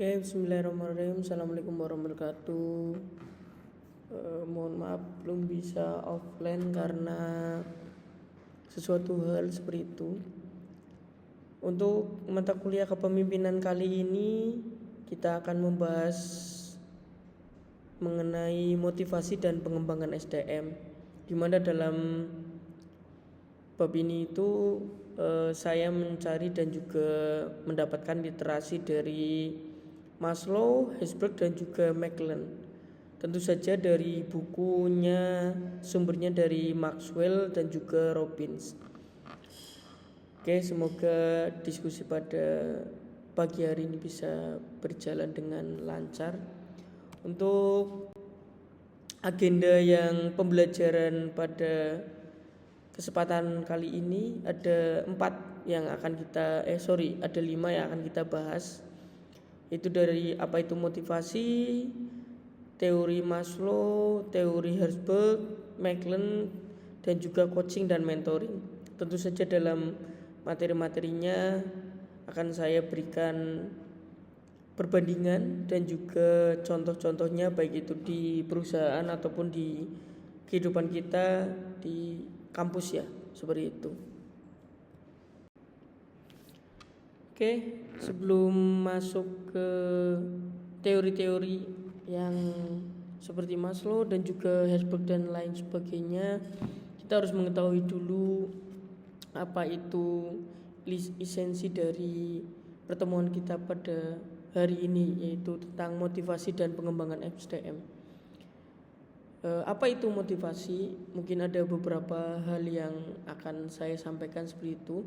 Oke, bismillahirrahmanirrahim. Assalamualaikum warahmatullahi wabarakatuh. Mohon maaf belum bisa offline karena sesuatu hal seperti itu. Untuk mata kuliah kepemimpinan kali ini kita akan membahas mengenai motivasi dan pengembangan SDM, di mana dalam bab ini itu saya mencari dan juga mendapatkan literasi dari Maslow, Herzberg dan juga McLean. Tentu saja dari bukunya, sumbernya dari Maxwell dan juga Robbins. Oke, semoga diskusi pada pagi hari ini bisa berjalan dengan lancar. Untuk agenda yang pembelajaran pada kesempatan kali ini ada 5 yang akan kita bahas. Itu dari apa itu motivasi, teori Maslow, teori Herzberg, McLean, dan juga coaching dan mentoring. Tentu saja dalam materi-materinya akan saya berikan perbandingan dan juga contoh-contohnya, baik itu di perusahaan ataupun di kehidupan kita di kampus ya, seperti itu. Oke, sebelum masuk ke teori-teori yang seperti Maslow dan juga Herzberg dan lain sebagainya, kita harus mengetahui dulu apa itu esensi dari pertemuan kita pada hari ini, yaitu tentang motivasi dan pengembangan SDM. Apa itu motivasi? Mungkin ada beberapa hal yang akan saya sampaikan seperti itu.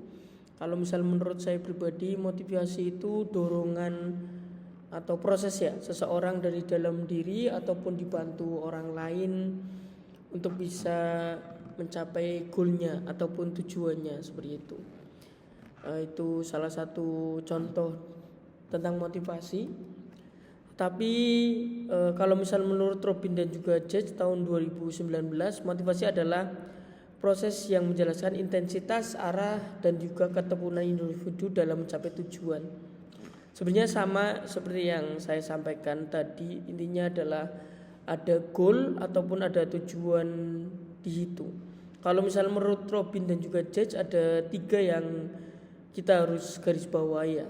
Kalau misal menurut saya pribadi, motivasi itu dorongan atau proses ya seseorang dari dalam diri ataupun dibantu orang lain untuk bisa mencapai goalnya ataupun tujuannya, seperti itu. Itu salah satu contoh tentang motivasi. Tapi kalau misal menurut Robin dan juga Judge tahun 2019, motivasi adalah proses yang menjelaskan intensitas, arah, dan juga ketekunan individu dalam mencapai tujuan. Sebenarnya sama seperti yang saya sampaikan tadi, intinya adalah ada goal ataupun ada tujuan di situ. Kalau misal menurut Robin dan juga Judge ada 3 yang kita harus garis bawahi ya,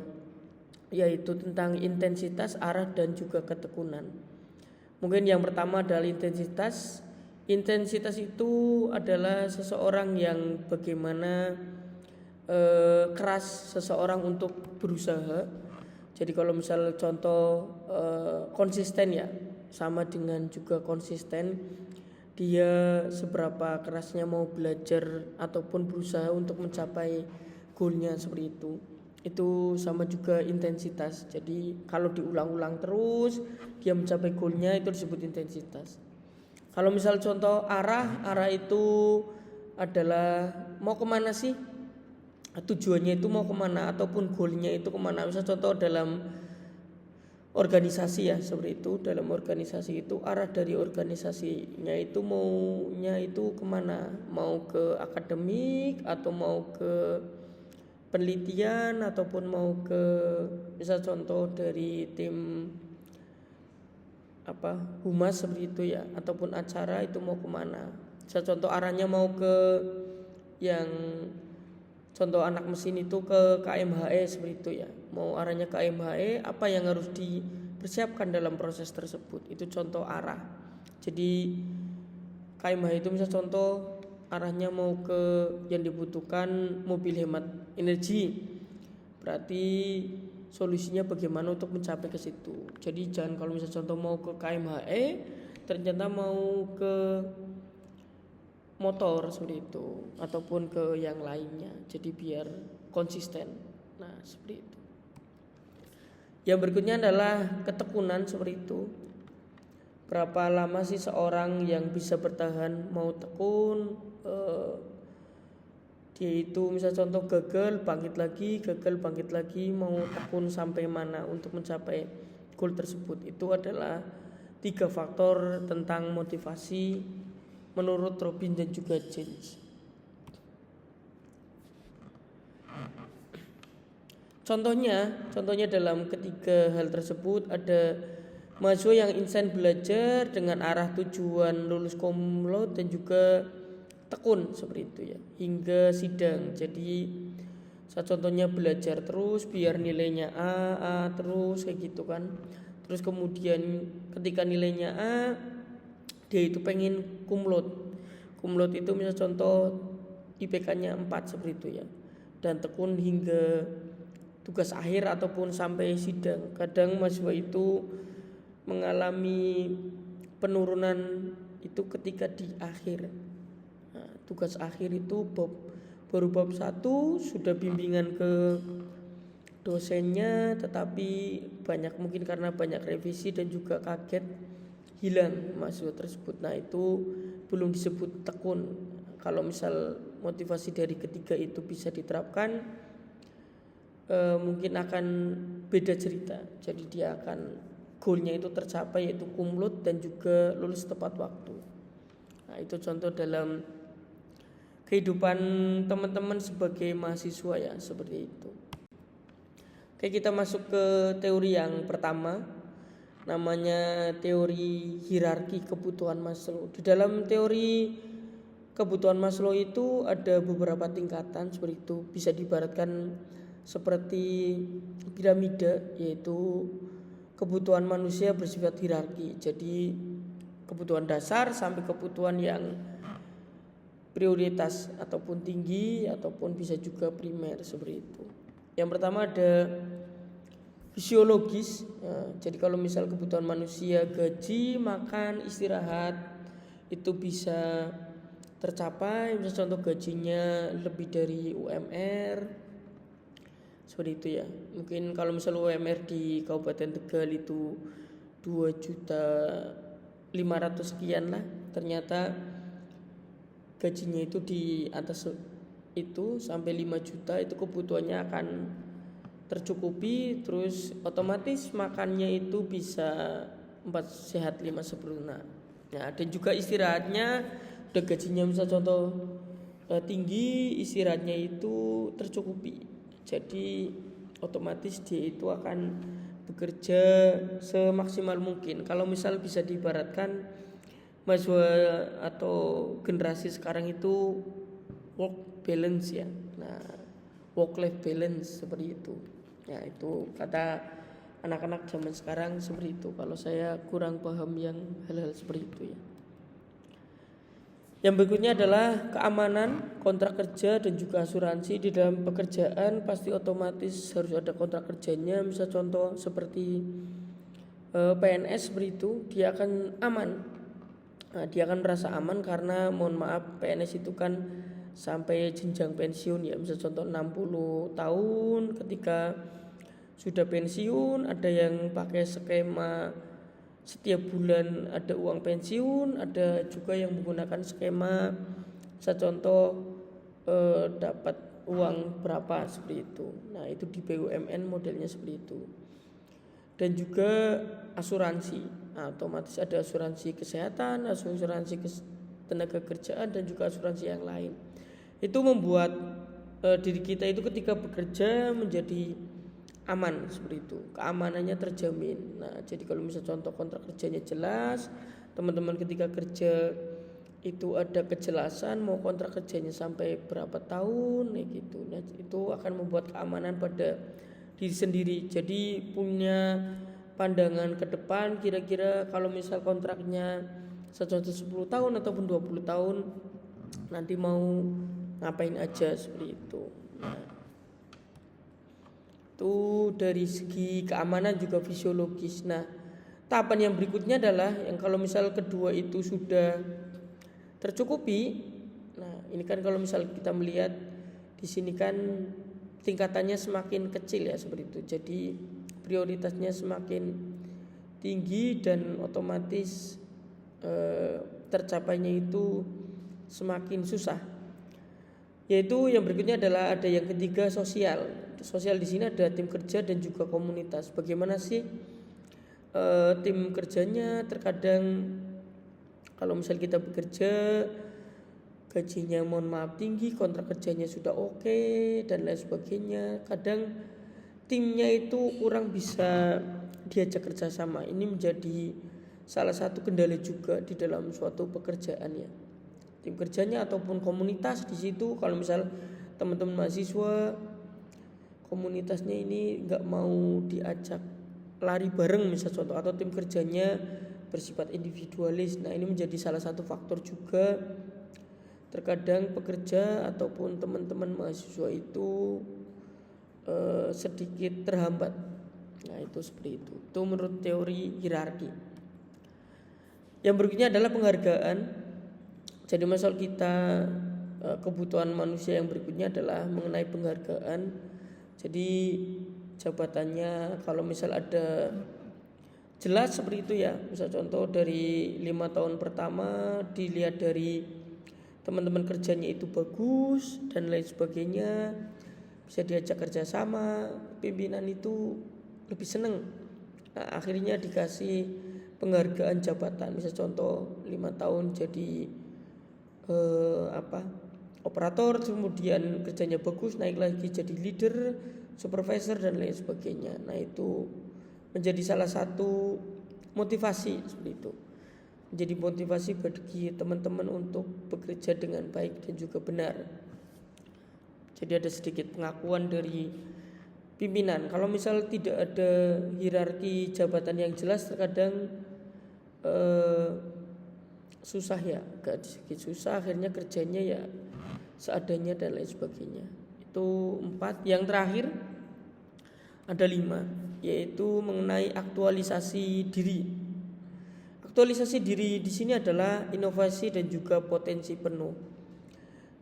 yaitu tentang intensitas, arah, dan juga ketekunan. Mungkin yang pertama adalah intensitas. Intensitas itu adalah seseorang yang bagaimana keras seseorang untuk berusaha. Jadi kalau misal contoh konsisten ya, sama dengan juga konsisten, dia seberapa kerasnya mau belajar ataupun berusaha untuk mencapai goalnya, seperti itu. Itu sama juga intensitas. Jadi kalau diulang-ulang terus dia mencapai goalnya, itu disebut intensitas. Kalau misal contoh arah itu adalah mau kemana sih, tujuannya itu mau kemana ataupun goalnya itu kemana. Misal contoh dalam organisasi ya, seperti itu. Dalam organisasi itu arah dari organisasinya itu maunya itu kemana, mau ke akademik atau mau ke penelitian ataupun mau ke misal contoh dari tim humas, seperti itu ya, ataupun acara itu mau kemana. Misal contoh arahnya mau ke yang contoh anak mesin itu ke KMHE, seperti itu ya, mau arahnya ke KMHE, apa yang harus dipersiapkan dalam proses tersebut, itu contoh arah. Jadi KMHE itu misal contoh arahnya mau ke yang dibutuhkan mobil hemat energi, berarti solusinya bagaimana untuk mencapai ke situ. Jadi jangan kalau misal contoh mau ke KMHE ternyata mau ke motor, seperti itu, ataupun ke yang lainnya. Jadi biar konsisten. Nah, seperti itu. Yang berikutnya adalah ketekunan, seperti itu. Berapa lama sih seorang yang bisa bertahan mau tekun, dia itu misal contoh gagal bangkit lagi, mau tekun sampai mana untuk mencapai goal tersebut. Itu adalah 3 faktor tentang motivasi menurut Robin dan juga James. Contohnya dalam ketiga hal tersebut ada mahasiswa yang insan belajar dengan arah tujuan lulus cum laude dan juga tekun seperti itu ya hingga sidang. Jadi contohnya belajar terus biar nilainya A terus kayak gitu kan. Terus kemudian ketika nilainya A dia itu pengen cum laude. Cum laude itu misal contoh IPK-nya 4 seperti itu ya. Dan tekun hingga tugas akhir ataupun sampai sidang. Kadang mahasiswa itu mengalami penurunan itu ketika di akhir. Nah, tugas akhir itu baru bab 1 sudah bimbingan ke dosennya, tetapi mungkin karena banyak revisi dan juga kaget hilang mahasiswa tersebut. Nah itu belum disebut tekun. Kalau misal motivasi dari ketiga itu bisa diterapkan, mungkin akan beda cerita. Jadi dia akan goalnya itu tercapai yaitu cum laude dan juga lulus tepat waktu. Nah itu contoh dalam kehidupan teman-teman sebagai mahasiswa ya seperti itu. Oke, kita masuk ke teori yang pertama, namanya teori hierarki kebutuhan Maslow. Di dalam teori kebutuhan Maslow itu ada beberapa tingkatan seperti itu, bisa diibaratkan seperti piramida, yaitu kebutuhan manusia bersifat hierarki. Jadi kebutuhan dasar sampai kebutuhan yang prioritas ataupun tinggi ataupun bisa juga primer seperti itu. Yang pertama ada fisiologis. Jadi kalau misal kebutuhan manusia gaji, makan, istirahat itu bisa tercapai. Misal contoh gajinya lebih dari UMR seperti itu ya. Mungkin kalau misal UMR di Kabupaten Tegal itu 2.500.000 sekian lah, ternyata gajinya itu di atas itu sampai 5 juta, itu kebutuhannya akan tercukupi. Terus otomatis makannya itu bisa 4 sehat 5 sempurna. Nah, dan juga istirahatnya udah gajinya misal contoh tinggi, istirahatnya itu tercukupi. Jadi otomatis dia itu akan bekerja semaksimal mungkin. Kalau misal bisa diibaratkan mahasiswa atau generasi sekarang itu work balance ya. Nah, work life balance seperti itu. Ya, itu kata anak-anak zaman sekarang seperti itu. Kalau saya kurang paham yang hal-hal seperti itu ya. Yang berikutnya adalah keamanan, kontrak kerja dan juga asuransi. Di dalam pekerjaan pasti otomatis harus ada kontrak kerjanya. Misal contoh seperti PNS seperti itu, dia akan aman. Nah, dia akan merasa aman karena mohon maaf PNS itu kan sampai jenjang pensiun ya. Misal contoh 60 tahun, ketika sudah pensiun ada yang pakai skema setiap bulan ada uang pensiun, ada juga yang menggunakan skema misal contoh dapat uang berapa seperti itu. Nah itu di BUMN modelnya seperti itu. Dan juga asuransi, nah, otomatis ada asuransi kesehatan, asuransi tenaga kerjaan dan juga asuransi yang lain. Itu membuat diri kita itu ketika bekerja menjadi aman seperti itu, keamanannya terjamin. Nah jadi kalau misal contoh kontrak kerjanya jelas, teman-teman ketika kerja itu ada kejelasan mau kontrak kerjanya sampai berapa tahun gitu. Nah itu akan membuat keamanan pada diri sendiri. Jadi punya pandangan ke depan, kira-kira kalau misal kontraknya contoh 10 tahun ataupun 20 tahun nanti mau ngapain aja seperti itu. Nah itu dari segi keamanan juga fisiologis. Nah tahapan yang berikutnya adalah yang kalau misal kedua itu sudah tercukupi. Nah ini kan kalau misal kita melihat di sini kan tingkatannya semakin kecil ya seperti itu. Jadi prioritasnya semakin tinggi dan otomatis tercapainya itu semakin susah. Yaitu yang berikutnya adalah ada yang ketiga sosial. Sosial di sini ada tim kerja dan juga komunitas. Bagaimana sih tim kerjanya? Terkadang kalau misal kita bekerja gajinya mohon maaf tinggi, kontrak kerjanya sudah oke dan lain sebagainya. Kadang timnya itu kurang bisa diajak kerjasama. Ini menjadi salah satu kendala juga di dalam suatu pekerjaan ya. Tim kerjanya ataupun komunitas di situ, kalau misal teman-teman mahasiswa komunitasnya ini nggak mau diajak lari bareng misal contoh, atau tim kerjanya bersifat individualis. Nah, ini menjadi salah satu faktor juga terkadang pekerja ataupun teman-teman mahasiswa itu sedikit terhambat. Nah, itu seperti itu. Itu menurut teori hierarki. Yang berikutnya adalah penghargaan. Jadi masalah kita kebutuhan manusia yang berikutnya adalah mengenai penghargaan. Jadi jabatannya kalau misal ada jelas seperti itu ya. Misal contoh dari 5 tahun pertama dilihat dari teman-teman kerjanya itu bagus dan lain sebagainya, bisa diajak kerjasama, pimpinan itu lebih seneng. Nah, akhirnya dikasih penghargaan jabatan. Misal contoh 5 tahun jadi operator, kemudian kerjanya bagus, naik lagi jadi leader, supervisor dan lain sebagainya. Nah, itu menjadi salah satu motivasi seperti itu. Menjadi motivasi bagi teman-teman untuk bekerja dengan baik dan juga benar. Jadi ada sedikit pengakuan dari pimpinan. Kalau misal tidak ada hierarki jabatan yang jelas, terkadang susah ya, agak sedikit susah. Akhirnya kerjanya ya seadanya dan lain sebagainya. Itu 4. Yang terakhir ada 5, yaitu mengenai aktualisasi diri. Aktualisasi diri di sini adalah inovasi dan juga potensi penuh.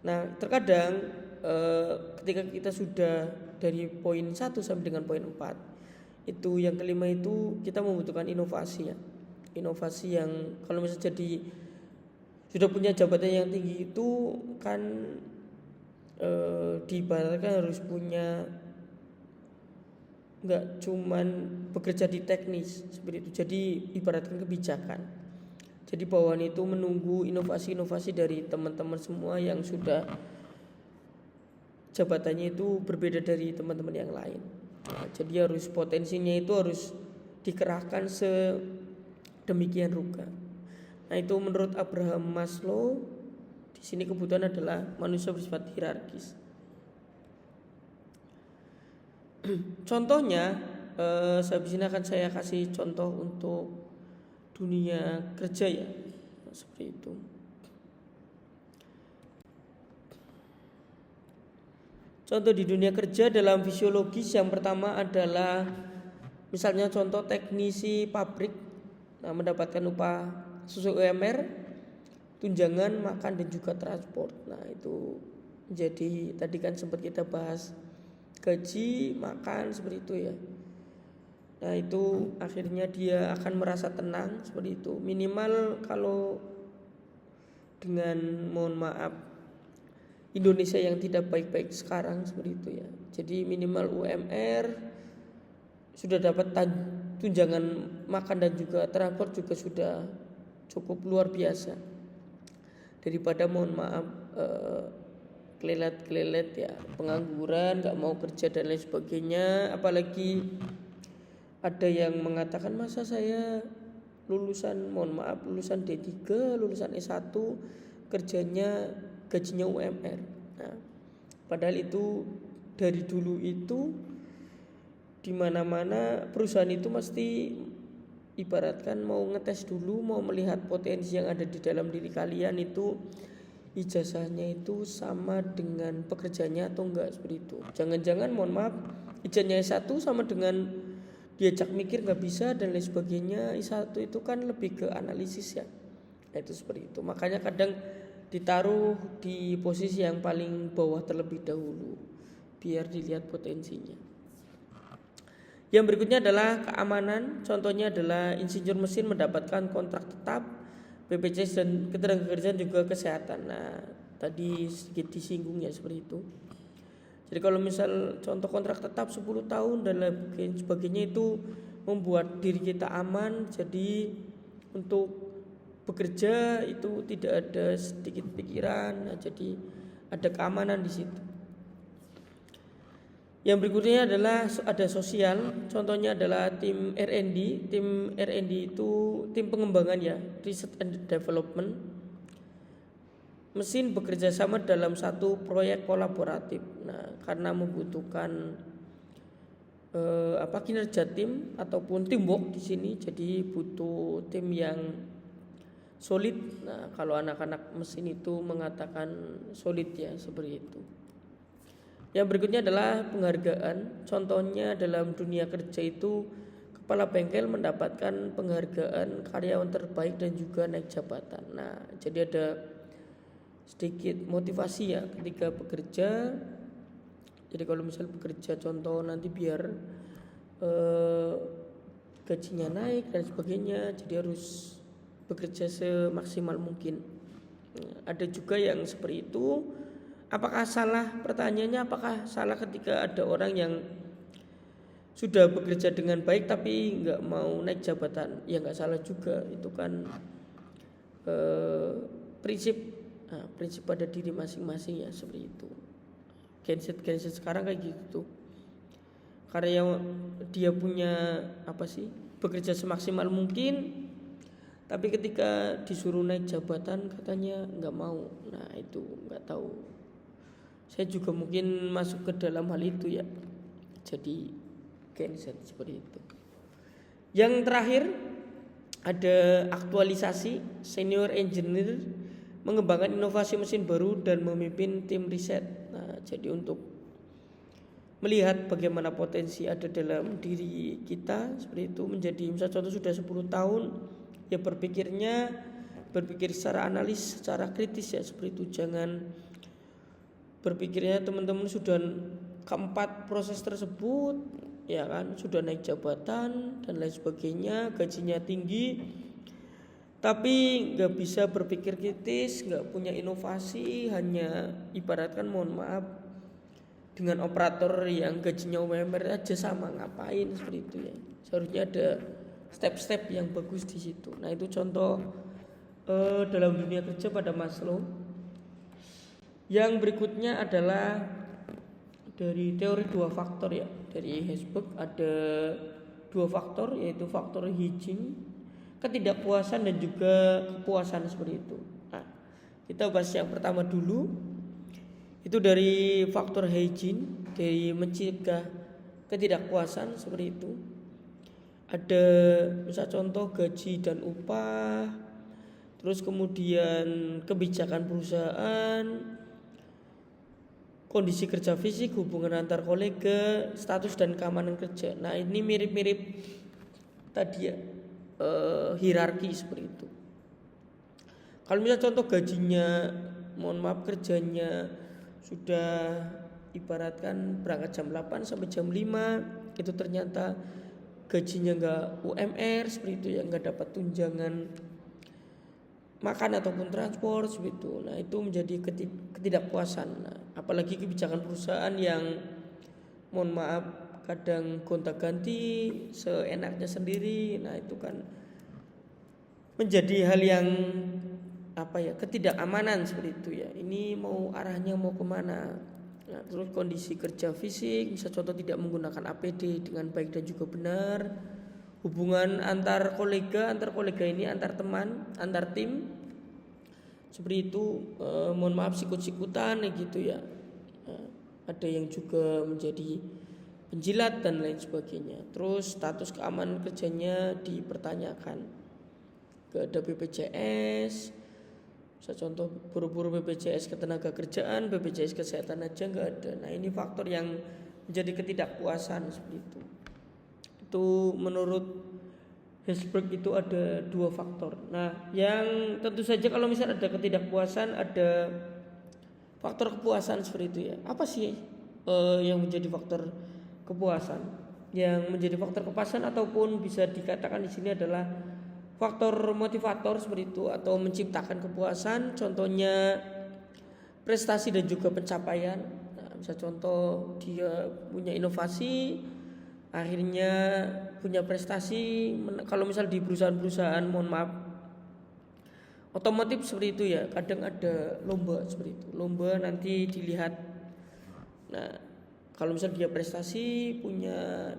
Nah, terkadang ketika kita sudah dari poin 1 sampai dengan poin 4, itu yang kelima itu kita membutuhkan inovasi ya. Inovasi yang kalau misalnya jadi sudah punya jabatan yang tinggi itu kan diibaratkan harus punya, nggak cuman bekerja di teknis seperti itu. Jadi ibaratkan kebijakan. Jadi bawahan itu menunggu inovasi-inovasi dari teman-teman semua yang sudah jabatannya itu berbeda dari teman-teman yang lain. Nah, jadi harus potensinya itu harus dikerahkan sedemikian rupa. Nah, itu menurut Abraham Maslow. Di sini kebutuhan adalah manusia bersifat hierarkis. Contohnya, habis ini akan saya kasih contoh untuk dunia kerja ya, seperti itu. Contoh di dunia kerja dalam fisiologis yang pertama adalah misalnya contoh teknisi pabrik, mendapatkan upah sesuai UMR, tunjangan makan dan juga transport. Nah, itu jadi tadi kan sempat kita bahas gaji, makan seperti itu ya. Nah, itu akhirnya dia akan merasa tenang seperti itu. Minimal kalau dengan mohon maaf Indonesia yang tidak baik-baik sekarang seperti itu ya. Jadi minimal UMR, sudah dapat tunjangan makan dan juga transport juga sudah cukup luar biasa. Daripada mohon maaf kelelet-kelelet ya, pengangguran, gak mau kerja dan lain sebagainya. Apalagi ada yang mengatakan masa saya lulusan D3, lulusan S1 kerjanya gajinya UMR. Nah, padahal itu dari dulu itu di mana-mana perusahaan itu mesti ibaratkan mau ngetes dulu, mau melihat potensi yang ada di dalam diri kalian itu ijazahnya itu sama dengan pekerjaannya atau enggak seperti itu. Jangan-jangan mohon maaf ijazahnya S1 sama dengan diajak mikir nggak bisa dan lain sebagainya. S1 itu kan lebih ke analisis ya. Nah, itu seperti itu. Makanya kadang ditaruh di posisi yang paling bawah terlebih dahulu biar dilihat potensinya. Yang berikutnya adalah keamanan. Contohnya adalah insinyur mesin mendapatkan kontrak tetap, BPJS dan ketenagakerjaan juga kesehatan. Nah, tadi sedikit disinggung ya seperti itu. Jadi kalau misal contoh kontrak tetap 10 tahun dan lain sebagainya itu membuat diri kita aman. Jadi untuk bekerja itu tidak ada sedikit pikiran. Nah, jadi ada keamanan di situ. Yang berikutnya adalah ada sosial, contohnya adalah tim R&D. Tim R&D itu tim pengembangan ya, research and development. Mesin bekerja sama dalam satu proyek kolaboratif. Nah, karena membutuhkan kinerja tim ataupun teamwork di sini, jadi butuh tim yang solid. Nah, kalau anak-anak mesin itu mengatakan solid ya, seperti itu. Yang berikutnya adalah penghargaan. Contohnya dalam dunia kerja itu kepala bengkel mendapatkan penghargaan karyawan terbaik dan juga naik jabatan. Nah, jadi ada sedikit motivasi ya ketika bekerja. Jadi kalau misal bekerja contoh nanti biar gajinya naik dan sebagainya, jadi harus bekerja semaksimal mungkin. Ada juga yang seperti itu. Apakah salah? Pertanyaannya, apakah salah ketika ada orang yang sudah bekerja dengan baik tapi nggak mau naik jabatan? Ya nggak salah juga, itu kan prinsip pada diri masing-masing ya, seperti itu. Genset sekarang kayak gitu. Karena dia punya bekerja semaksimal mungkin, tapi ketika disuruh naik jabatan katanya nggak mau. Nah itu nggak tahu. Saya juga mungkin masuk ke dalam hal itu ya. Jadi genset seperti itu. Yang terakhir ada aktualisasi. Senior engineer mengembangkan inovasi mesin baru dan memimpin tim riset. Nah, jadi untuk melihat bagaimana potensi ada dalam diri kita seperti itu, menjadi misalnya contoh sudah 10 tahun ya berpikir secara analis, secara kritis ya, seperti itu. Jangan berpikirnya teman-teman sudah keempat proses tersebut ya kan, sudah naik jabatan dan lain sebagainya, gajinya tinggi, tapi nggak bisa berpikir kritis, nggak punya inovasi, hanya ibaratkan mohon maaf dengan operator yang gajinya UMR aja sama, ngapain seperti itu ya. Seharusnya ada step-step yang bagus di situ. Nah itu contoh dalam dunia kerja pada Maslow. Yang berikutnya adalah dari teori 2 faktor ya. Dari Herzberg ada 2 faktor, yaitu faktor hygiene, ketidakpuasan dan juga kepuasan seperti itu. Nah, kita bahas yang pertama dulu. Itu dari faktor hygiene, dari mencegah ketidakpuasan seperti itu. Ada misal contoh gaji dan upah, terus kemudian kebijakan perusahaan, kondisi kerja fisik, hubungan antar kolega, status dan keamanan kerja. Nah ini mirip-mirip tadi ya, hierarki seperti itu. Kalau misalnya contoh gajinya, mohon maaf kerjanya sudah ibaratkan berangkat jam 8 sampai jam 5, itu ternyata gajinya enggak UMR seperti itu ya, enggak dapat tunjangan makan ataupun transport seperti itu. Nah itu menjadi ketidakpuasan. Nah, apalagi kebijakan perusahaan yang mohon maaf kadang gonta-ganti seenaknya sendiri. Nah itu kan menjadi hal yang ketidakamanan seperti itu ya. Ini mau arahnya mau kemana? Nah, terus kondisi kerja fisik, bisa contoh tidak menggunakan APD dengan baik dan juga benar. Hubungan antar kolega ini, antar teman, antar tim seperti itu, mohon maaf sikut-sikutan gitu ya. Ada yang juga menjadi penjilat dan lain sebagainya. Terus status keamanan kerjanya dipertanyakan. Gak ada BPJS. Saya contoh buru-buru BPJS ketenaga kerjaan, BPJS kesehatan aja nggak ada. Nah ini faktor yang menjadi ketidakpuasan seperti itu. Itu menurut Herzberg itu ada 2 faktor. Nah yang tentu saja kalau misalnya ada ketidakpuasan, ada faktor kepuasan seperti itu ya. Apa sih yang menjadi faktor kepuasan? Yang menjadi faktor kepuasan ataupun bisa dikatakan di sini adalah faktor motivator seperti itu atau menciptakan kepuasan. Contohnya prestasi dan juga pencapaian. Nah, bisa contoh dia punya inovasi, akhirnya punya prestasi. Kalau misal di perusahaan-perusahaan mohon maaf otomotif seperti itu ya, kadang ada lomba seperti itu. Lomba nanti dilihat. Nah, Kalau misal dia prestasi, punya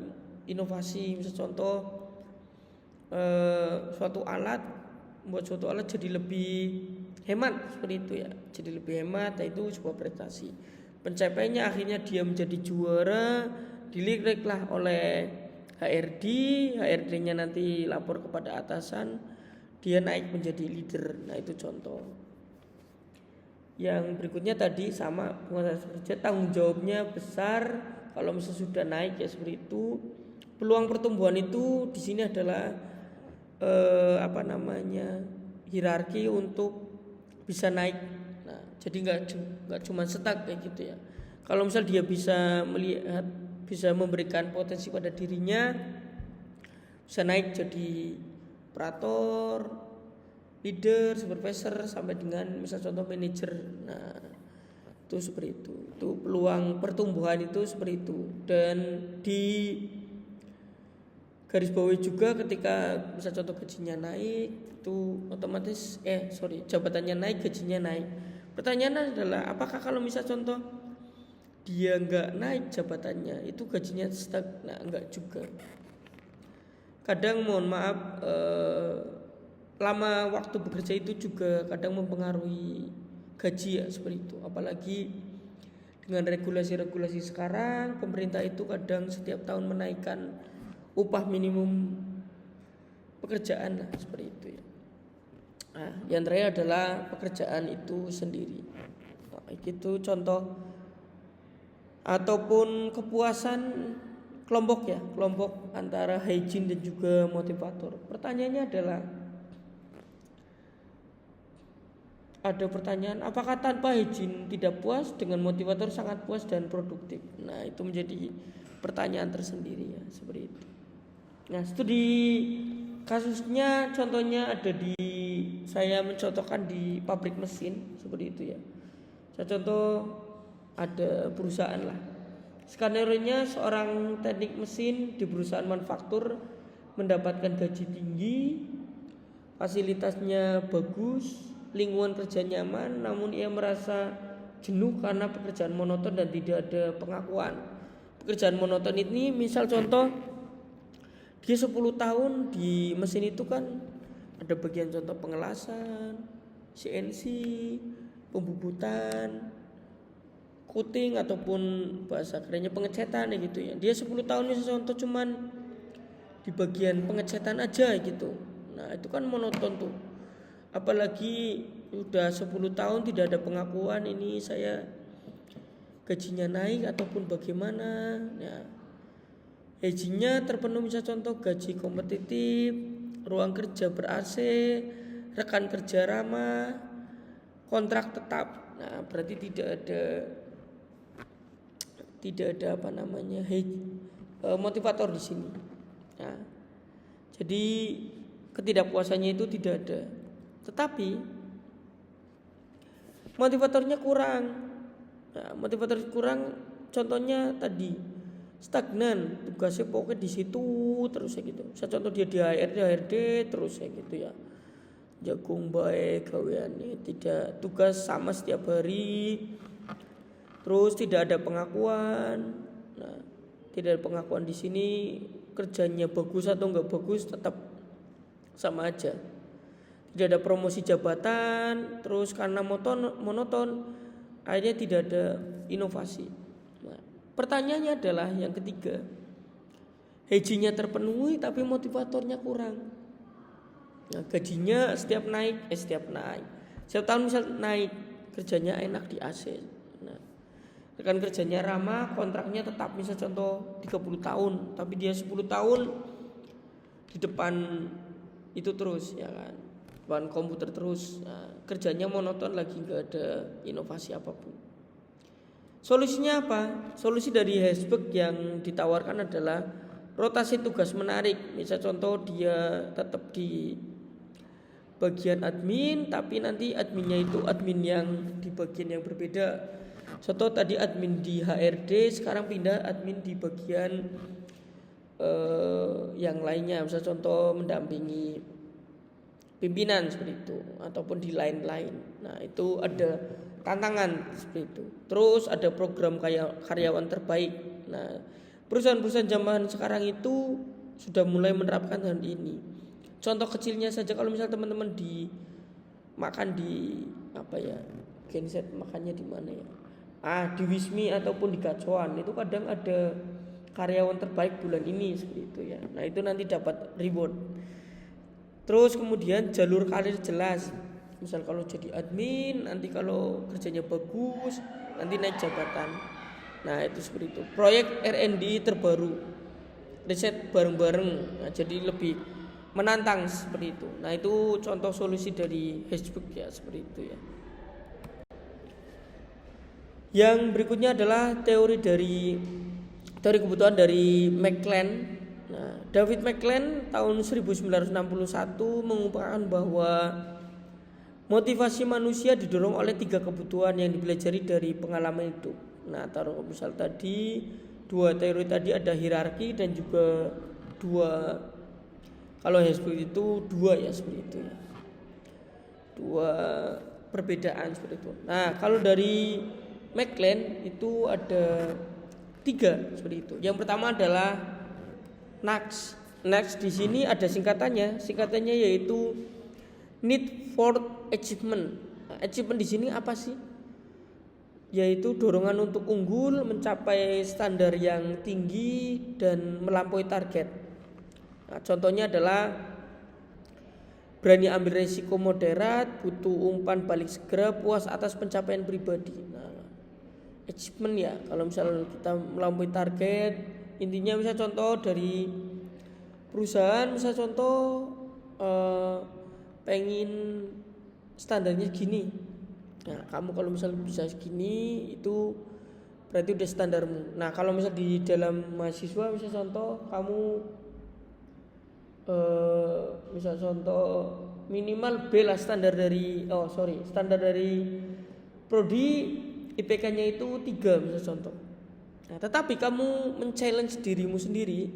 inovasi, misal contoh suatu alat, membuat suatu alat jadi lebih hemat seperti itu ya, jadi lebih hemat, itu sebuah prestasi. Pencapaiannya akhirnya dia menjadi juara, dilirik-lah oleh HRD-nya nanti lapor kepada atasan, dia naik menjadi leader. Nah itu contoh. Yang berikutnya tadi sama penguasa kerja, tanggung jawabnya besar. Kalau misalnya sudah naik ya seperti itu. Peluang pertumbuhan itu di sini adalah hierarki untuk bisa naik. Nah, jadi nggak cuma stuck kayak gitu ya. Kalau misal dia bisa melihat, bisa memberikan potensi pada dirinya, bisa naik jadi operator, leader, supervisor, sampai dengan misal contoh manajer. Nah itu seperti itu. Itu peluang pertumbuhan itu seperti itu. Dan di garis bawahi juga ketika misal contoh gajinya naik, itu otomatis jabatannya naik, gajinya naik. Pertanyaannya adalah apakah kalau misal contoh dia nggak naik jabatannya, itu gajinya stuck? Nah enggak juga. Kadang mohon maaf, lama waktu bekerja itu juga kadang mempengaruhi gaji ya seperti itu. Apalagi dengan regulasi-regulasi sekarang, pemerintah itu kadang setiap tahun menaikkan upah minimum pekerjaan lah, seperti itu ya. Nah, yang terakhir adalah pekerjaan itu sendiri. Nah, itu contoh ataupun kepuasan kelompok antara hygiene dan juga motivator. Pertanyaannya adalah, ada pertanyaan, apakah tanpa hygiene tidak puas, dengan motivator sangat puas dan produktif? Nah itu menjadi pertanyaan tersendiri ya, seperti itu. Nah studi kasusnya contohnya ada di, saya mencontohkan di pabrik mesin seperti itu ya. Saya contoh ada perusahaan lah, skenario-nya seorang teknik mesin di perusahaan manufaktur mendapatkan gaji tinggi, fasilitasnya bagus, lingkungan kerja nyaman, namun ia merasa jenuh karena pekerjaan monoton dan tidak ada pengakuan. Pekerjaan monoton ini misal contoh dia 10 tahun di mesin itu kan ada bagian contoh pengelasan, CNC, pembubutan, coating ataupun bahasa kerennya pengecetan ya gitu ya. Dia 10 tahun misal contoh cuman di bagian pengecetan aja gitu. Nah itu kan monoton tuh. Apalagi udah 10 tahun tidak ada pengakuan, ini saya gajinya naik ataupun bagaimana ya. Gajinya terpenuhi, misal contoh gaji kompetitif, ruang kerja ber-AC, rekan kerja ramah, kontrak tetap. Nah berarti tidak ada motivator di sini. Nah, jadi ketidakpuasannya itu tidak ada. Tetapi motivatornya kurang. Nah, motivator kurang, contohnya tadi stagnan, tugasnya pokoknya di situ terus ya gitu. Saya contoh dia di HRD terus ya gitu ya. Jagung baik gaweane, tidak tugas sama setiap hari. Terus tidak ada pengakuan. Nah, tidak ada pengakuan di sini, kerjanya bagus atau enggak bagus tetap sama aja. Tidak ada promosi jabatan, terus karena monoton akhirnya tidak ada inovasi. Nah, pertanyaannya adalah yang ketiga, gajinya terpenuhi tapi motivatornya kurang. Nah, gajinya setiap naik, setiap tahun misal naik, kerjanya enak di AC. Nah, rekan kerjanya ramah, kontraknya tetap misal contoh 30 tahun, tapi dia 10 tahun di depan itu terus ya kan, depan komputer terus. Nah, kerjanya monoton lagi, nggak ada inovasi apapun. Solusinya apa? Solusi dari Herzberg yang ditawarkan adalah rotasi tugas menarik. Misal contoh dia tetap di bagian admin, tapi nanti adminnya itu admin yang di bagian yang berbeda. Contoh tadi admin di HRD, sekarang pindah admin di bagian yang lainnya. Misal contoh mendampingi pimpinan seperti itu, ataupun di lain-lain. Nah itu ada tantangan seperti itu. Terus ada program karyawan terbaik. Nah, perusahaan-perusahaan zaman sekarang itu sudah mulai menerapkan hal ini. Contoh kecilnya saja, kalau misal teman-teman makan di apa ya, genset makannya di mana ya? Di Wismi ataupun di Gacuan itu kadang ada karyawan terbaik bulan ini seperti itu ya. Nah, itu nanti dapat reward. Terus kemudian jalur karir jelas. Misal kalau jadi admin, nanti kalau kerjanya bagus, nanti naik jabatan. Nah, itu seperti itu. Proyek R&D terbaru, riset bareng-bareng. Nah, jadi lebih menantang seperti itu. Nah, itu contoh solusi dari Facebook ya, seperti itu ya. Yang berikutnya adalah teori kebutuhan dari McLean. Nah, David McLean tahun 1961 mengungkapkan bahwa motivasi manusia didorong oleh 3 kebutuhan yang dipelajari dari pengalaman hidup. Nah, taruh misal tadi 2 teori tadi ada hierarki dan juga 2, kalau Facebook itu 2 ya, seperti itu ya. 2 perbedaan seperti itu. Nah, kalau dari McLean itu ada 3 seperti itu. Yang pertama adalah NACS. NACS di sini ada singkatannya. Singkatannya yaitu Need for Achievement. Nah, achievement di sini apa sih? Yaitu dorongan untuk unggul, mencapai standar yang tinggi dan melampaui target. Nah, contohnya adalah berani ambil resiko moderat, butuh umpan balik segera, puas atas pencapaian pribadi. Nah, achievement ya, kalau misalnya kita melampaui target, intinya misal contoh dari perusahaan, misal contoh pengen standarnya gini. Nah, kamu kalau misalnya bisa segini itu berarti udah standarmu. Nah, kalau misal di dalam mahasiswa misal contoh kamu misal contoh minimal B lah, standar dari prodi IPK-nya itu 3 misal contoh. Nah, tetapi kamu men-challenge dirimu sendiri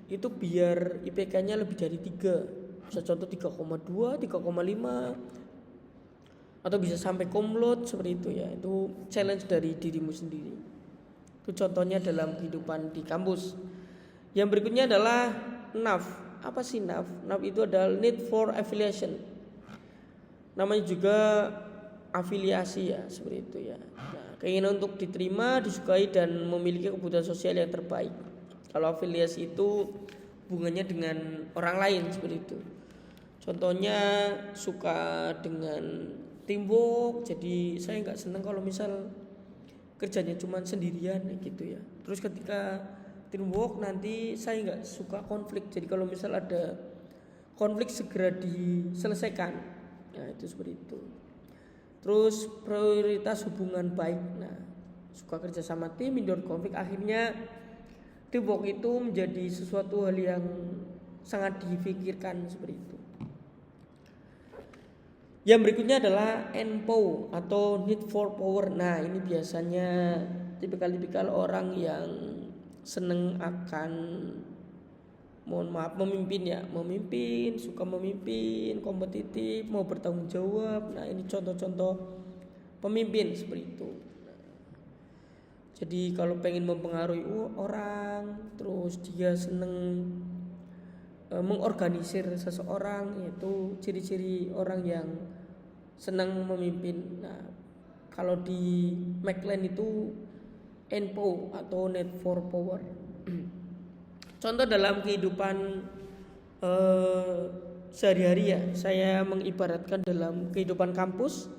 itu biar IPK-nya lebih dari 3. Misal contoh 3,2, 3,5 atau bisa sampai komlot seperti itu ya. Itu challenge dari dirimu sendiri. Itu contohnya dalam kehidupan di kampus. Yang berikutnya adalah NAV. Apa sih NAV? NAV itu adalah Need for Affiliation. Namanya juga afiliasi ya, seperti itu ya. Nah, keinginan untuk diterima, disukai dan memiliki kebutuhan sosial yang terbaik. Kalau afiliasi itu hubungannya dengan orang lain seperti itu. Contohnya suka dengan teamwork, jadi saya nggak senang kalau misal kerjanya cuma sendirian gitu ya. Terus ketika teamwork nanti saya nggak suka konflik, jadi kalau misal ada konflik segera diselesaikan. Nah, itu seperti itu. Terus prioritas hubungan baik. Nah, suka kerja sama tim, hindari konflik. Akhirnya teamwork itu menjadi sesuatu hal yang sangat dipikirkan seperti itu. Yang berikutnya adalah NPO atau Need for Power. Nah, ini biasanya tipikal orang yang seneng akan memimpin, suka memimpin, kompetitif, mau bertanggung jawab. Nah, ini contoh-contoh pemimpin seperti itu. Jadi kalau pengen mempengaruhi orang, terus dia seneng mengorganisir seseorang, yaitu ciri-ciri orang yang senang memimpin. Nah, kalau di McLean itu NPO atau Need for Power. Contoh dalam kehidupan sehari-hari ya, saya mengibaratkan dalam kehidupan kampus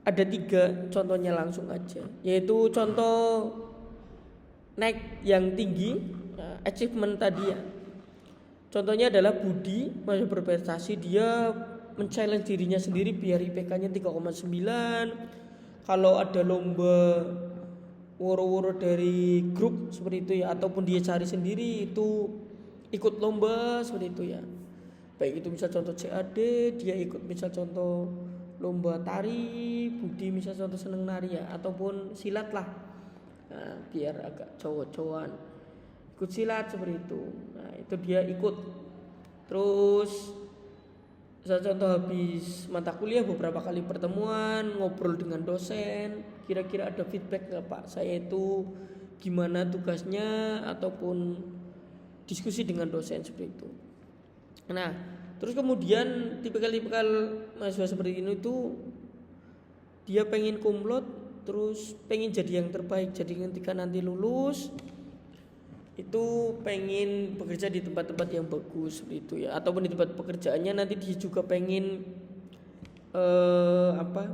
ada 3 contohnya langsung aja, yaitu contoh naik yang tinggi, achievement tadi ya. Contohnya adalah Budi masih berprestasi, dia men-challenge dirinya sendiri biar IPK-nya 3,9. Kalau ada lomba woro-woro dari grup seperti itu ya, ataupun dia cari sendiri itu ikut lomba seperti itu ya. Baik itu misal contoh CAD, dia ikut misal contoh lomba tari, Budi misal contoh seneng nari ya, ataupun silat lah. Nah, biar agak cowok-cowokan ikut silat seperti itu. Nah, itu dia ikut. Terus Saya contoh habis mata kuliah beberapa kali pertemuan, ngobrol dengan dosen, kira-kira ada feedback nggak Pak? Saya itu gimana tugasnya ataupun diskusi dengan dosen seperti itu. Nah, terus kemudian tipikal-tipikal mahasiswa seperti ini itu dia pengen kumlot, terus pengen jadi yang terbaik. Jadi ketika nanti lulus itu pengen bekerja di tempat-tempat yang bagus seperti itu ya, ataupun di tempat pekerjaannya nanti dia juga pengen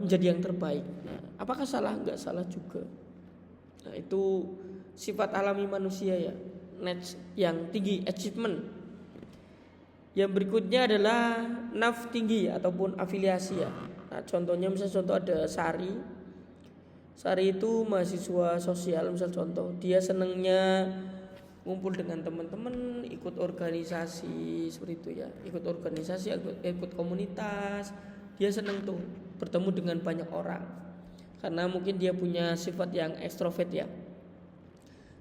menjadi yang terbaik. Nah, apakah salah? Enggak salah juga. Nah, itu sifat alami manusia ya, needs yang tinggi, achievement. Yang berikutnya adalah naf tinggi ataupun afiliasi ya. Nah, contohnya misalnya contoh ada Sari. Sari itu mahasiswa sosial, misal contoh dia senengnya ngumpul dengan teman-teman, ikut organisasi seperti itu ya, ikut organisasi, ikut komunitas. Dia seneng tuh bertemu dengan banyak orang karena mungkin dia punya sifat yang ekstrovert ya.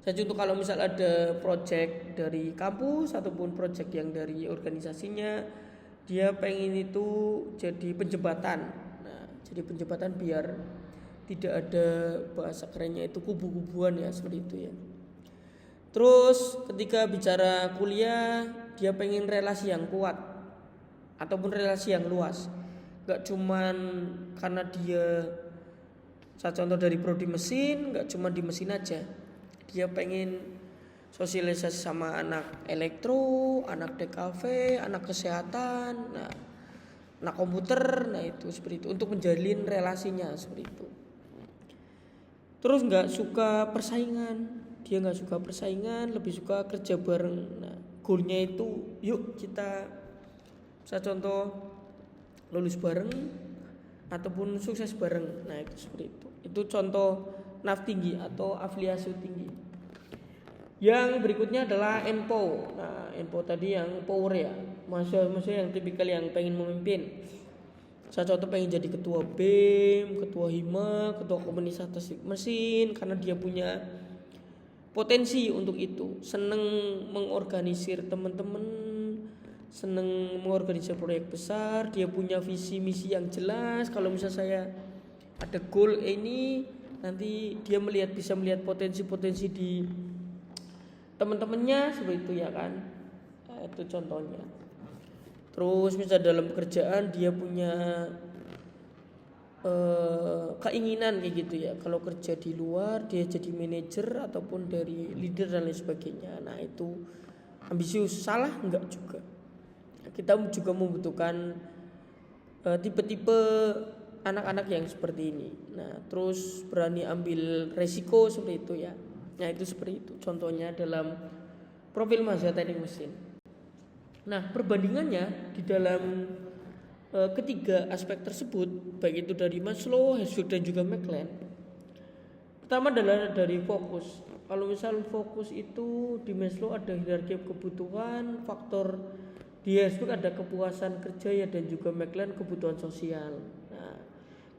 Saya contoh kalau misal ada project dari kampus ataupun project yang dari organisasinya, dia pengen itu jadi penjembatan. Nah, jadi penjembatan biar tidak ada, bahasa kerennya itu kubu-kubuan ya, seperti itu ya. Terus ketika bicara kuliah, dia pengen relasi yang kuat ataupun relasi yang luas. Gak cuman karena dia, saya contoh dari prodi mesin, gak cuma di mesin aja. Dia pengen sosialisasi sama anak elektro, anak DKV, anak kesehatan, nah, anak komputer, nah itu seperti itu, untuk menjalin relasinya seperti itu. Terus gak suka persaingan. Dia nggak suka persaingan, lebih suka kerja bareng. Nah, goalnya itu yuk kita, saya contoh lulus bareng ataupun sukses bareng. Nah itu seperti itu. Itu contoh naf tinggi atau afiliasi tinggi. Yang berikutnya adalah NPO. Nah NPO tadi yang power ya, mahasiswa yang tipikal yang pengen memimpin. Saya contoh pengen jadi ketua BEM, ketua HIMA, ketua komunitas mesin, karena dia punya potensi untuk itu, seneng mengorganisir teman-teman, seneng mengorganisir proyek besar, dia punya visi misi yang jelas. Kalau misalnya saya ada goal ini, nanti dia bisa melihat potensi-potensi di teman-temannya seperti itu ya kan. Nah, itu contohnya. Terus misalnya dalam pekerjaan dia punya keinginan kayak gitu ya, kalau kerja di luar dia jadi manajer ataupun dari leader dan lain sebagainya. Nah itu ambisius, salah enggak juga. Kita juga membutuhkan tipe-tipe anak-anak yang seperti ini. Nah terus berani ambil resiko seperti itu ya. Nah itu seperti itu contohnya dalam profil mahasiswa teknik mesin. Nah perbandingannya di dalam ketiga aspek tersebut, baik itu dari Maslow, Herzberg dan juga McLean. Pertama adalah dari fokus. Kalau misal fokus itu di Maslow ada hierarki kebutuhan, faktor di Herzberg ada kepuasan kerja ya, dan juga McLean kebutuhan sosial. Nah,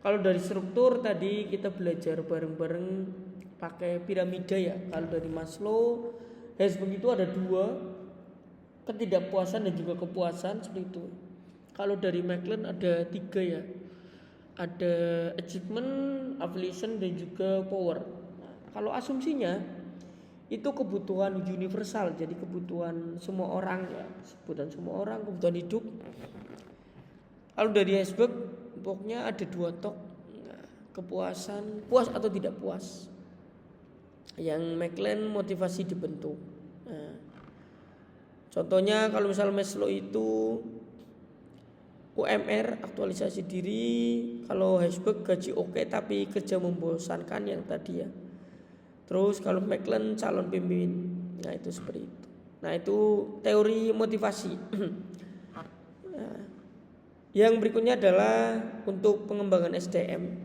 kalau dari struktur tadi kita belajar bareng-bareng pakai piramida ya. Kalau dari Maslow, Herzberg itu ada 2, ketidakpuasan dan juga kepuasan seperti itu. Kalau dari McLean ada 3 ya, ada achievement, affiliation dan juga power. Nah, kalau asumsinya itu kebutuhan universal, jadi kebutuhan semua orang ya, kebutuhan semua orang, kebutuhan hidup. Kalau dari Herzberg pokoknya ada 2 tok, nah, kepuasan, puas atau tidak puas. Yang McLean motivasi dibentuk. Nah, contohnya kalau misal Maslow itu UMR aktualisasi diri, kalau Herzberg gaji oke tapi kerja membosankan yang tadi ya. Terus kalau McLean calon pemimpin. Nah itu seperti itu. Nah itu teori motivasi. Nah, yang berikutnya adalah untuk pengembangan SDM.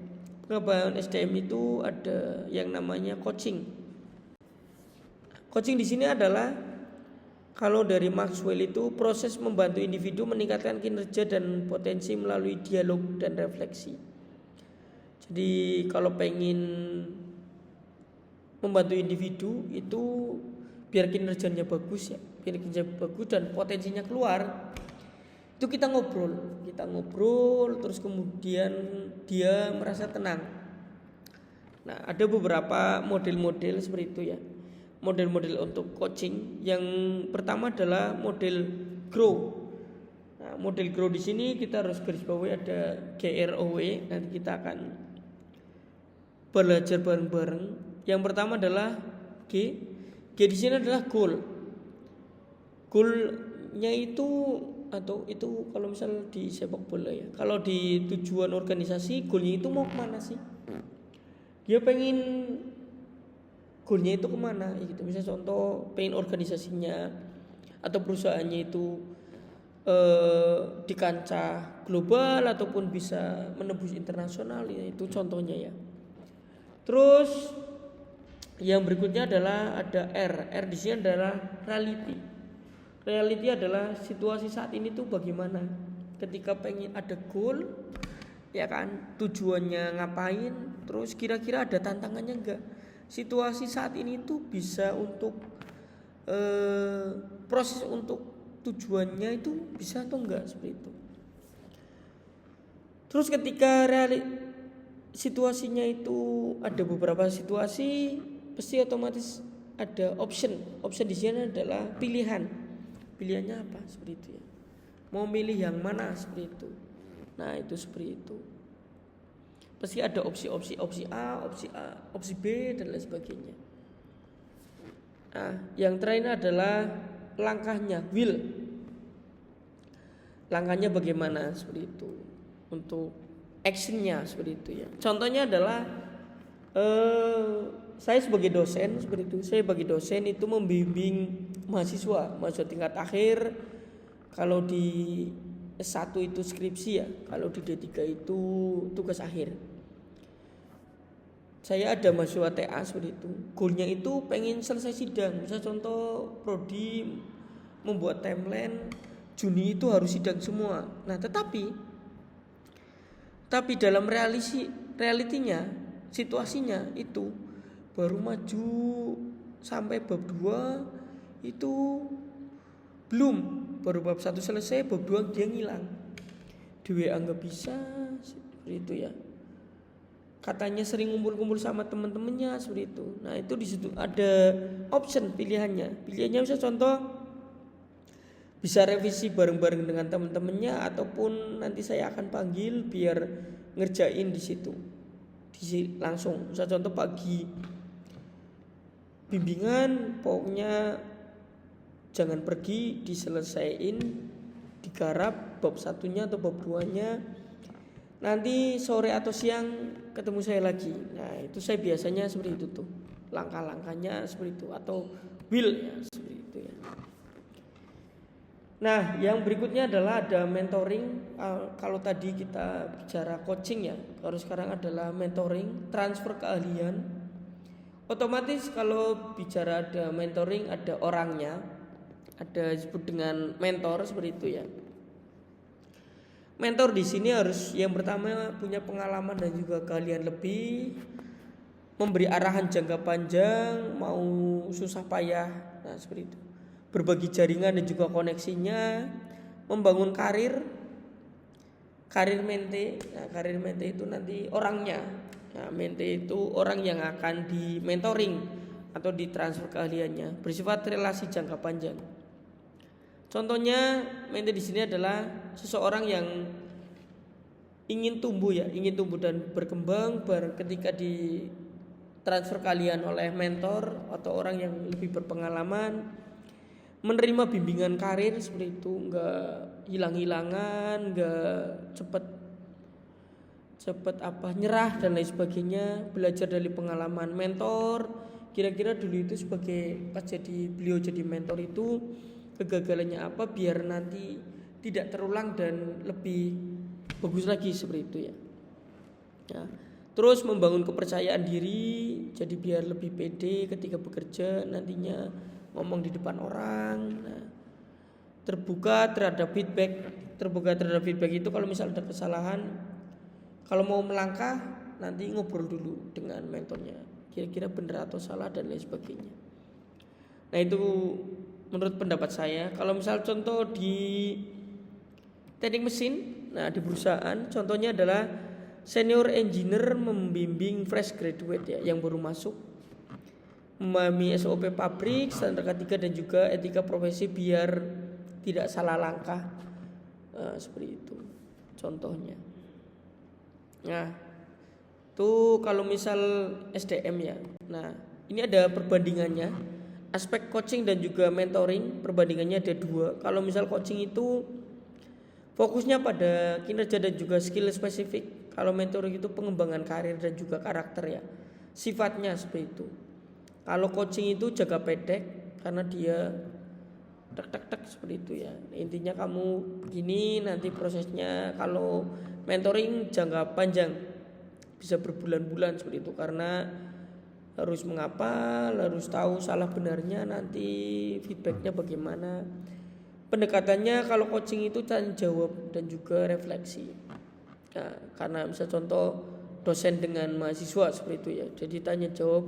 Pengembangan SDM itu ada yang namanya coaching. Coaching di sini adalah, kalau dari Maxwell itu proses membantu individu meningkatkan kinerja dan potensi melalui dialog dan refleksi. Jadi kalau pengen membantu individu itu biar kinerjanya bagus ya, biar kinerjanya bagus dan potensinya keluar, Itu kita ngobrol terus kemudian dia merasa tenang. Nah, ada beberapa model-model seperti itu ya. Model-model untuk coaching. Yang pertama adalah model grow. Nah, model grow di sini kita harus garis bawahi ada GROW. Nanti kita akan belajar bareng-bareng. Yang pertama adalah G. G di sini adalah goal. Goalnya itu atau itu kalau misal di sepak bola ya. Kalau di tujuan organisasi, goalnya itu mau kemana sih? Dia pengen goalnya itu kemana? Ya gitu. Misal contoh pengen organisasinya atau perusahaannya itu di kancah global ataupun bisa menembus internasional, ya itu contohnya ya. Terus yang berikutnya adalah ada R. R di sini adalah reality. Reality adalah situasi saat ini tuh bagaimana. Ketika pengen ada goal, ya kan, tujuannya ngapain, terus kira-kira ada tantangannya enggak. Situasi saat ini tuh bisa untuk proses untuk tujuannya itu bisa atau enggak seperti itu. Terus ketika situasinya itu ada beberapa situasi, pasti otomatis ada option. Option di sini adalah pilihan. Pilihannya apa seperti itu ya. Mau milih yang mana seperti itu. Nah, itu seperti itu. Pasti ada opsi A, opsi B dan lain sebagainya. Nah, yang terakhir adalah langkahnya, will. Langkahnya bagaimana seperti itu. Untuk actionnya seperti itu ya. Contohnya adalah saya sebagai dosen seperti itu. Saya sebagai dosen itu membimbing mahasiswa tingkat akhir. Kalau di S1 itu skripsi ya, kalau di D3 itu tugas akhir. Saya ada mahasiswa TA seperti itu. Goalnya itu pengen selesai sidang. Misal contoh prodi membuat timeline Juni itu harus sidang semua. Nah, tetapi dalam realitinya, situasinya itu baru maju sampai bab 2 itu belum, baru bab 1 selesai, bab 2 dia ngilang. Di WA nggak bisa seperti itu ya. Katanya sering ngumpul-ngumpul sama teman-temannya seperti itu. Nah, itu di situ ada option pilihannya. Pilihannya bisa contoh bisa revisi bareng-bareng dengan teman-temannya ataupun nanti saya akan panggil biar ngerjain di situ. Langsung. Bisa contoh pagi bimbingan, pokoknya jangan pergi, diselesaiin, digarap bab 1-nya atau bab 2-nya. Nanti sore atau siang ketemu saya lagi. Nah, itu saya biasanya seperti itu tuh. Langkah-langkahnya seperti itu atau will ya, seperti itu ya. Nah, yang berikutnya adalah ada mentoring. Kalau tadi kita bicara coaching ya, kalau sekarang adalah mentoring, transfer keahlian. Otomatis kalau bicara ada mentoring, ada orangnya, ada disebut dengan mentor seperti itu ya. Mentor di sini harus yang pertama punya pengalaman dan juga keahlian lebih, memberi arahan jangka panjang, mau susah payah, nah seperti itu. Berbagi jaringan dan juga koneksinya, membangun karir mente. Nah, karir mente itu nanti orangnya. Nah, mente itu orang yang akan di mentoring atau ditransfer keahliannya, bersifat relasi jangka panjang. Contohnya mente di sini adalah seseorang yang ingin tumbuh dan berkembang ketika di transfer keahlian oleh mentor atau orang yang lebih berpengalaman, menerima bimbingan karir seperti itu, enggak hilang-hilangan, enggak cepet nyerah dan lain sebagainya, belajar dari pengalaman mentor. Kira-kira dulu itu sebagai pas beliau jadi mentor itu kegagalannya apa biar nanti tidak terulang dan lebih bagus lagi seperti itu ya. Ya. Terus membangun kepercayaan diri, jadi biar lebih pede ketika bekerja nantinya ngomong di depan orang. Nah, terbuka terhadap feedback itu kalau misal ada kesalahan, kalau mau melangkah nanti ngobrol dulu dengan mentornya, kira-kira benar atau salah dan lain sebagainya. Nah, itu menurut pendapat saya. Kalau misal contoh di teknik mesin. Nah, di perusahaan contohnya adalah senior engineer membimbing fresh graduate ya yang baru masuk, memahami SOP pabrik, standar K3 dan juga etika profesi biar tidak salah langkah. Seperti itu contohnya. Nah, tuh kalau misal SDM ya. Nah, ini ada perbandingannya. Aspek coaching dan juga mentoring, perbandingannya ada 2. Kalau misal coaching itu fokusnya pada kinerja dan juga skill spesifik. Kalau mentoring itu pengembangan karir dan juga karakter ya. Sifatnya seperti itu. Kalau coaching itu jangka pendek karena dia tek seperti itu ya. Intinya kamu begini nanti prosesnya. Kalau mentoring jangka panjang, bisa berbulan-bulan seperti itu karena harus menghafal, harus tahu salah benarnya, nanti feedbacknya bagaimana. Pendekatannya kalau coaching itu tanya jawab dan juga refleksi. Nah, karena bisa contoh dosen dengan mahasiswa seperti itu ya. Jadi tanya jawab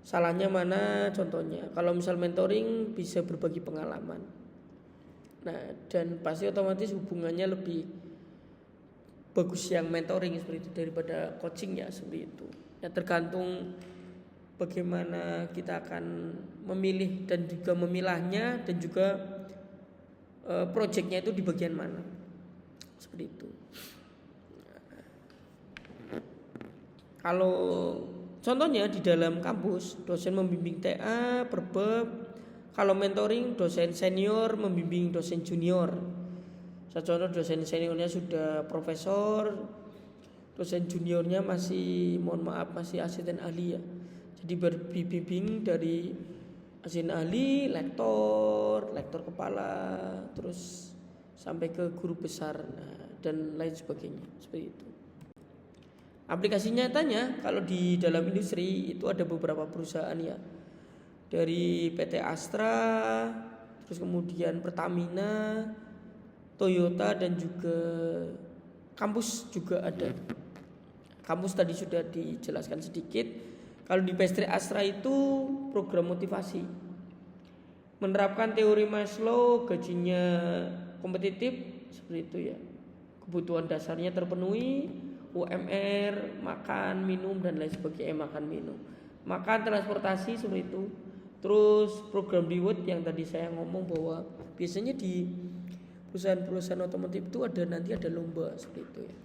salahnya mana contohnya. Kalau misal mentoring bisa berbagi pengalaman. Nah, dan pasti otomatis hubungannya lebih bagus yang mentoring seperti itu daripada coaching ya seperti itu. Ya tergantung bagaimana kita akan memilih dan juga memilahnya dan juga projectnya itu di bagian mana seperti itu. Kalau contohnya di dalam kampus dosen membimbing TA per bab. Kalau mentoring dosen senior membimbing dosen junior. Saya contoh dosen seniornya sudah profesor, dosen juniornya masih masih asisten ahli ya. Jadi berbimbing dari asisten ahli, lektor kepala, terus sampai ke guru besar dan lain sebagainya seperti itu. Aplikasi nyatanya kalau di dalam industri itu ada beberapa perusahaan ya. Dari PT Astra, terus kemudian Pertamina, Toyota dan juga kampus juga ada. Kampus tadi sudah dijelaskan sedikit. Kalau di PT Astra itu program motivasi, menerapkan teori Maslow, gajinya kompetitif seperti itu ya. Kebutuhan dasarnya terpenuhi, UMR, makan, minum dan lain sebagainya, makan, minum. Makan, transportasi seperti itu. Terus program reward yang tadi saya ngomong bahwa biasanya di perusahaan-perusahaan otomotif itu nanti ada lomba seperti itu ya.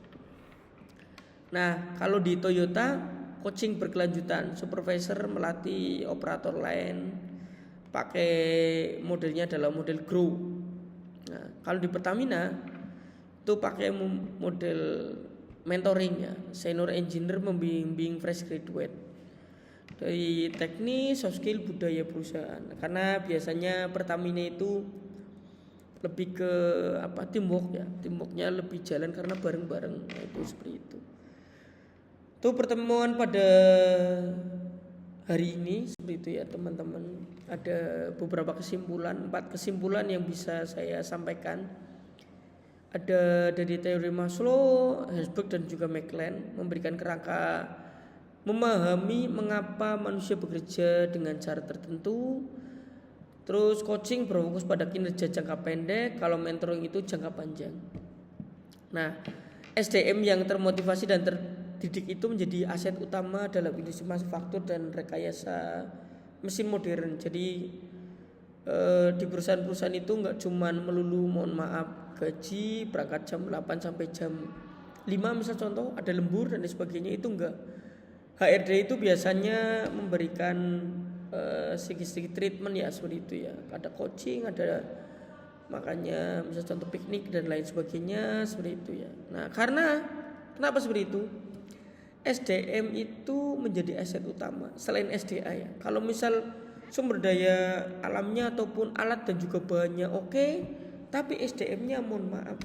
Nah, kalau di Toyota coaching berkelanjutan, supervisor melatih operator lain pakai modelnya adalah model grow. Nah, kalau di Pertamina itu pakai model mentoring ya, senior engineer membimbing fresh graduate dari teknis, soft skill, budaya perusahaan. Karena biasanya Pertamina itu lebih ke teamwork ya, teamworknya lebih jalan karena bareng-bareng itu seperti itu. Itu pertemuan pada hari ini seperti itu ya teman-teman. Ada beberapa kesimpulan, 4 kesimpulan yang bisa saya sampaikan. Ada dari teori Maslow, Herzberg dan juga McLean memberikan kerangka memahami mengapa manusia bekerja dengan cara tertentu. Terus coaching berfokus pada kinerja jangka pendek, kalau mentoring itu jangka panjang. Nah, SDM yang termotivasi dan terdidik itu menjadi aset utama dalam industri manufaktur dan rekayasa mesin modern. Jadi di perusahaan-perusahaan itu nggak cuman melulu gaji berangkat jam 8 sampai jam 5 misal contoh, ada lembur dan sebagainya, itu enggak. HRD itu biasanya memberikan sedikit treatment ya seperti itu ya. Ada coaching, ada makanya misal contoh piknik dan lain sebagainya seperti itu ya. Nah, kenapa seperti itu? SDM itu menjadi aset utama selain SDA ya. Kalau misal sumber daya alamnya ataupun alat dan juga bahannya oke, tapi SDM-nya mohon maaf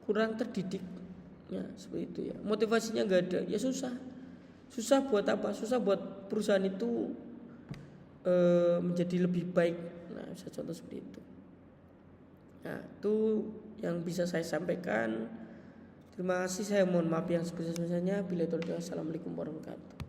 kurang terdidik ya seperti itu ya. Motivasinya nggak ada ya, susah buat apa? Susah buat perusahaan itu menjadi lebih baik. Nah, bisa contoh seperti itu. Nah, itu yang bisa saya sampaikan. Terima kasih, saya mohon maaf yang sebesar-besarnya. Assalamualaikum warahmatullahi wabarakatuh.